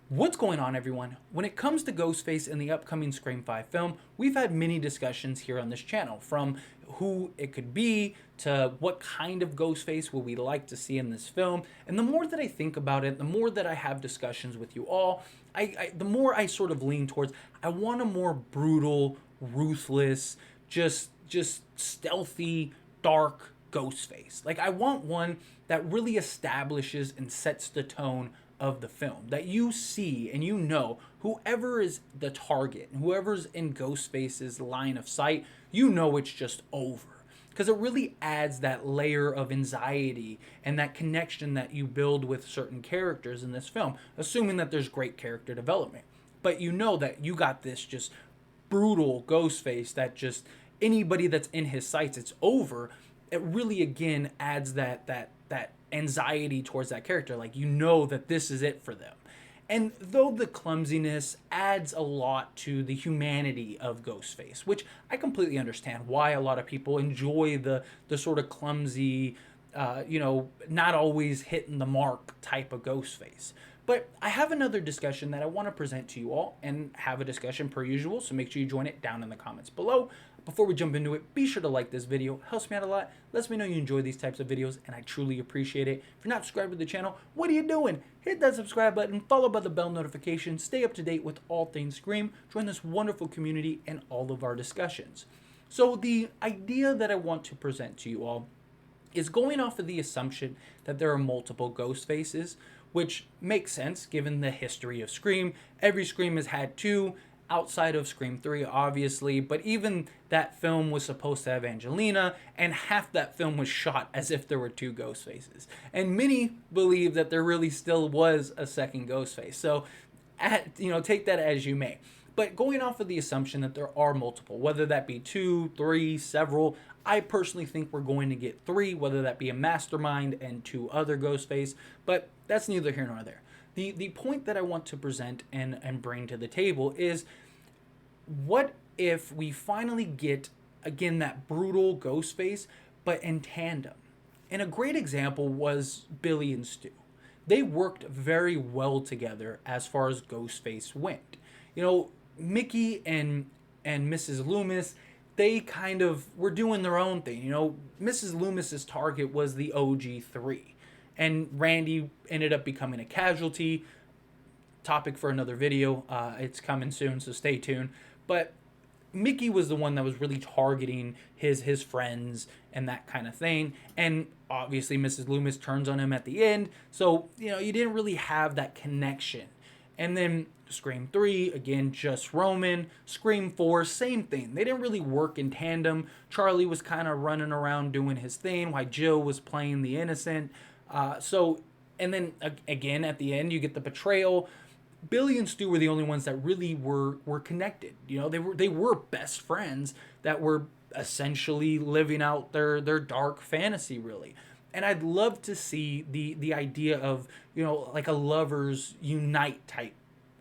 What's going on, everyone? When it comes to Ghostface in the upcoming Scream 5 film, we've had many discussions here on this channel, from who it could be to what kind of Ghostface will we like to see in this film. And the more that I think about it, the more that I have discussions with you all, the more I sort of lean towards I want a more brutal, ruthless, just stealthy, dark Ghostface. Like, I want one that really establishes and sets the tone of the film, that you see and you know whoever is the target and whoever's in Ghostface's line of sight, you know it's just over. Because it really adds that layer of anxiety and that connection that you build with certain characters in this film, assuming that there's great character development. But you know that you got this just brutal Ghostface that just anybody that's in his sights, it's over. It really again adds that anxiety towards that character. Like, you know that this is it for them. And though the clumsiness adds a lot to the humanity of Ghostface, which I completely understand why a lot of people enjoy the sort of clumsy, not always hitting the mark type of Ghostface. But I have another discussion that I want to present to you all and have a discussion per usual, so make sure you join it down in the comments below. Before we jump into it, be sure to like this video. It helps me out a lot. Lets me know you enjoy these types of videos, and I truly appreciate it. If you're not subscribed to the channel, what are you doing? Hit that subscribe button, followed by the bell notification. Stay up to date with all things Scream. Join this wonderful community and all of our discussions. So the idea that I want to present to you all is going off of the assumption that there are multiple ghost faces, which makes sense given the history of Scream. Every Scream has had two, outside of Scream 3, obviously, but even that film was supposed to have Angelina, and half that film was shot as if there were two ghost faces. And many believe that there really still was a second ghost face. So, take that as you may. But going off of the assumption that there are multiple, whether that be two, three, several, I personally think we're going to get three, whether that be a mastermind and two other Ghostface, but that's neither here nor there. The point that I want to present and bring to the table is, what if we finally get, again, that brutal Ghostface, but in tandem? And a great example was Billy and Stu. They worked very well together as far as Ghostface went. Mickey and Mrs. Loomis, they kind of were doing their own thing. Mrs. Loomis's target was the OG3, and Randy ended up becoming a casualty. Topic for another video. It's coming soon, so stay tuned. But Mickey was the one that was really targeting his friends and that kind of thing. And obviously Mrs. Loomis turns on him at the end. So, you didn't really have that connection. And then Scream 3, again, just Roman. Scream 4, same thing. They didn't really work in tandem. Charlie was kind of running around doing his thing while Jill was playing the innocent. And then again, at the end, you get the betrayal. Billy and Stu were the only ones that really were connected. They were best friends that were essentially living out their dark fantasy, really. And I'd love to see the idea of, like a lovers unite type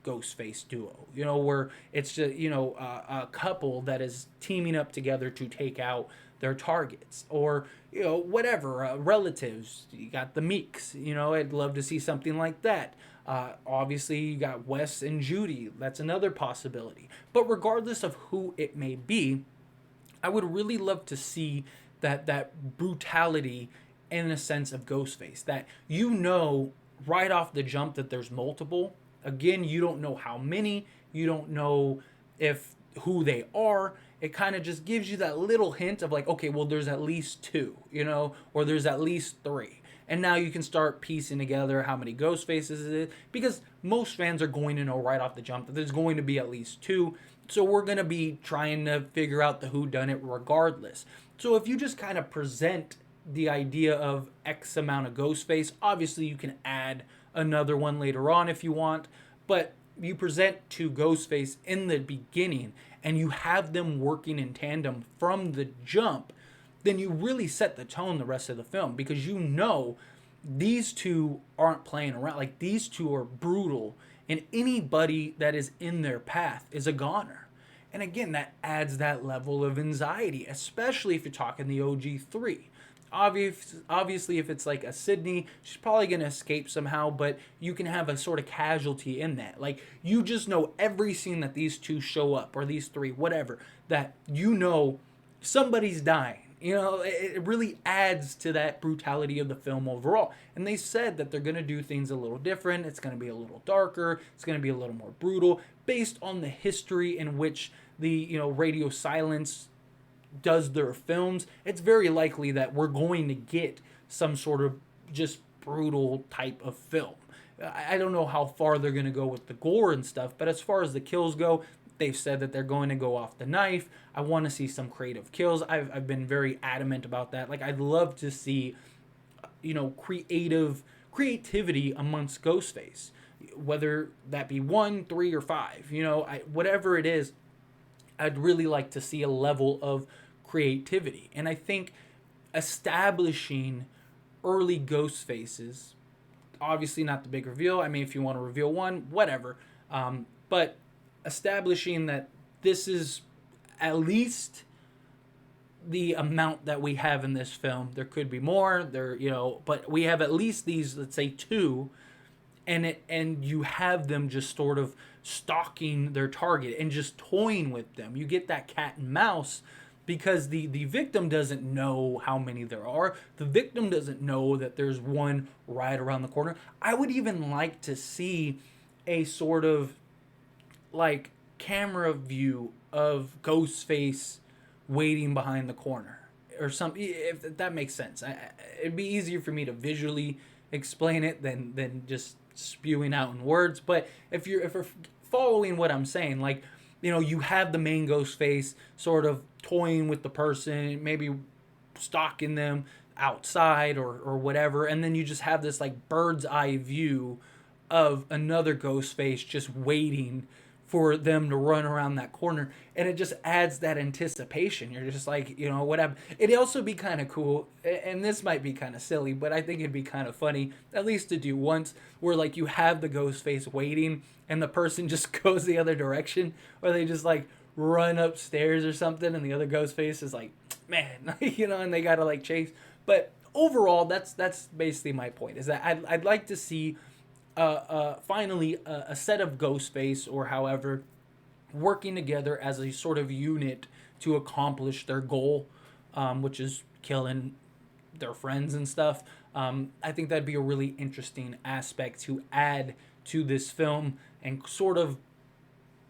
Ghostface duo, where it's just, a couple that is teaming up together to take out their targets, or, whatever, relatives. You got the Meeks, I'd love to see something like that. Obviously, you got Wes and Judy. That's another possibility. But regardless of who it may be, I would really love to see that brutality in a sense of Ghostface. That right off the jump that there's multiple. Again, you don't know how many. You don't know who they are. It kind of just gives you that little hint of like, okay, well, there's at least two, or there's at least three. And now you can start piecing together how many ghost faces it is, because most fans are going to know right off the jump that there's going to be at least two. So we're going to be trying to figure out the whodunit regardless. So if you just kind of present the idea of X amount of ghost face, obviously you can add another one later on if you want, but you present two Ghostface in the beginning and you have them working in tandem from the jump, then you really set the tone the rest of the film, because these two aren't playing around. Like, these two are brutal, and anybody that is in their path is a goner. And again, that adds that level of anxiety, especially if you're talking the OG3. Obviously, if it's like a Sydney, she's probably going to escape somehow, but you can have a sort of casualty in that. Like, you just know every scene that these two show up, or these three, whatever, that you know somebody's dying. You know, it really adds to that brutality of the film overall. And they said that they're going to do things a little different. It's going to be a little darker. It's going to be a little more brutal based on the history in which the, Radio Silence does their films. It's very likely that we're going to get some sort of just brutal type of film. I don't know how far they're going to go with the gore and stuff, but as far as the kills go, they've said that they're going to go off the knife. I want to see some creative kills. I've been very adamant about that. Like, I'd love to see, creativity amongst Ghostface, whether that be 1, 3, or 5. Whatever it is, I'd really like to see a level of creativity. And I think establishing early Ghostfaces, obviously not the big reveal. I mean, if you want to reveal one, whatever. But establishing that this is at least the amount that we have in this film. There could be more. But we have at least these, let's say, 2, and you have them just sort of stalking their target and just toying with them. You get that cat and mouse because the victim doesn't know how many there are. The victim doesn't know that there's one right around the corner. I would even like to see a sort of like camera view of Ghostface waiting behind the corner or something, if that makes sense. It'd be easier for me to visually explain it than just spewing out in words. But if you're following what I'm saying, like, you have the main Ghostface sort of toying with the person, maybe stalking them outside or whatever, and then you just have this like bird's eye view of another Ghostface just waiting for them to run around that corner, and it just adds that anticipation. You're just like, what happened? It'd also be kind of cool, and this might be kind of silly, but I think it'd be kind of funny, at least to do once, where like you have the Ghostface waiting, and the person just goes the other direction, or they just like run upstairs or something, and the other Ghostface is like, man, and they gotta like chase. But overall, that's basically my point. Is that I'd like to see finally a set of Ghostface or however working together as a sort of unit to accomplish their goal, which is killing their friends and stuff. I think that'd be a really interesting aspect to add to this film and sort of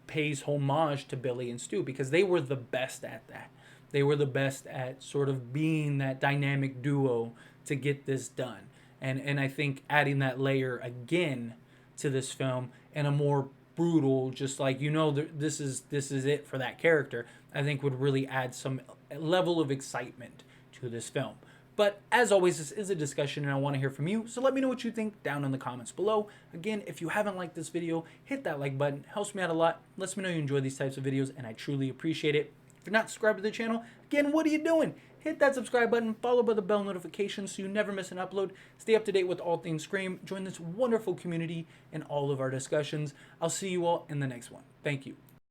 pays homage to Billy and Stu because they were the best at that. They were the best at sort of being that dynamic duo to get this done. And I think adding that layer again to this film and a more brutal, just like, this is it for that character, I think would really add some level of excitement to this film. But as always, this is a discussion and I want to hear from you. So let me know what you think down in the comments below. Again, if you haven't liked this video, hit that like button. Helps me out a lot. Lets me know you enjoy these types of videos and I truly appreciate it. If you're not subscribed to the channel, again, what are you doing? Hit that subscribe button, followed by the bell notification so you never miss an upload. Stay up to date with all things Scream. Join this wonderful community and all of our discussions. I'll see you all in the next one. Thank you.